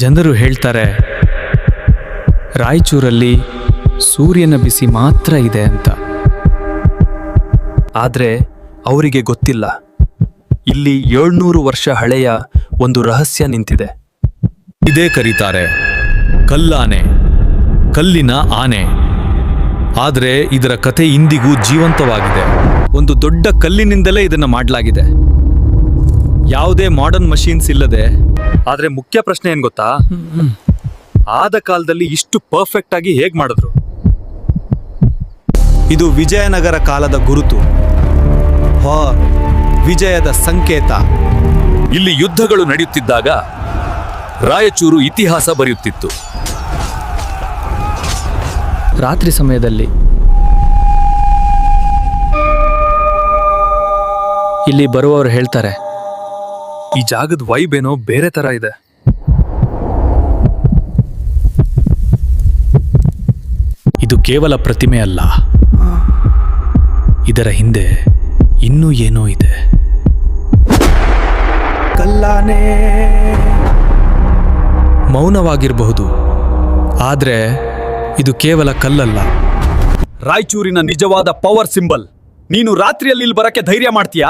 ಜನರು ಹೇಳ್ತಾರೆ ರಾಯಚೂರಲ್ಲಿ ಸೂರ್ಯನ ಬಿಸಿ ಮಾತ್ರ ಇದೆ ಅಂತ. ಆದ್ರೆ ಅವರಿಗೆ ಗೊತ್ತಿಲ್ಲ, ಇಲ್ಲಿ 700 ವರ್ಷ ಹಳೆಯ ಒಂದು ರಹಸ್ಯ ನಿಂತಿದೆ. ಇದೇ ಕರೀತಾರೆ ಕಲ್ಲಾನೆ, ಕಲ್ಲಿನ ಆನೆ. ಆದ್ರೆ ಇದರ ಕಥೆ ಇಂದಿಗೂ ಜೀವಂತವಾಗಿದೆ. ಒಂದು ದೊಡ್ಡ ಕಲ್ಲಿನಿಂದಲೇ ಇದನ್ನ ಮಾಡಲಾಗಿದೆ, ಯಾವುದೇ ಮಾಡರ್ನ್ ಮಷೀನ್ಸ್ ಇಲ್ಲದೆ. ಆದ್ರೆ ಮುಖ್ಯ ಪ್ರಶ್ನೆ ಏನ್ ಗೊತ್ತಾ, ಆದ ಕಾಲದಲ್ಲಿ ಇಷ್ಟು ಪರ್ಫೆಕ್ಟ್ ಆಗಿ ಹೇಗ್ ಮಾಡಿದ್ರು? ಇದು ವಿಜಯನಗರ ಕಾಲದ ಗುರುತು, ವಿಜಯದ ಸಂಕೇತ. ಇಲ್ಲಿ ಯುದ್ಧಗಳು ನಡೆಯುತ್ತಿದ್ದಾಗ ರಾಯಚೂರು ಇತಿಹಾಸ ಬರೆಯುತ್ತಿತ್ತು. ರಾತ್ರಿ ಸಮಯದಲ್ಲಿ ಇಲ್ಲಿ ಬರುವವರು ಹೇಳ್ತಾರೆ, ಈ ಜಾಗದ ವೈಬ್ ಏನೋ ಬೇರೆ ತರ ಇದೆ. ಇದು ಕೇವಲ ಪ್ರತಿಮೆ ಅಲ್ಲ, ಇದರ ಹಿಂದೆ ಇನ್ನೂ ಏನೋ ಇದೆ. ಕಲ್ಲಾನೆ ಮೌನವಾಗಿರಬಹುದು, ಆದ್ರೆ ಇದು ಕೇವಲ ಕಲ್ಲಲ್ಲ. ರಾಯಚೂರಿನ ನಿಜವಾದ ಪವರ್ ಸಿಂಬಲ್. ನೀನು ರಾತ್ರಿಯಲ್ಲಿ ಇಲ್ಲಿ ಬರಕ್ಕೆ ಧೈರ್ಯ ಮಾಡ್ತೀಯಾ?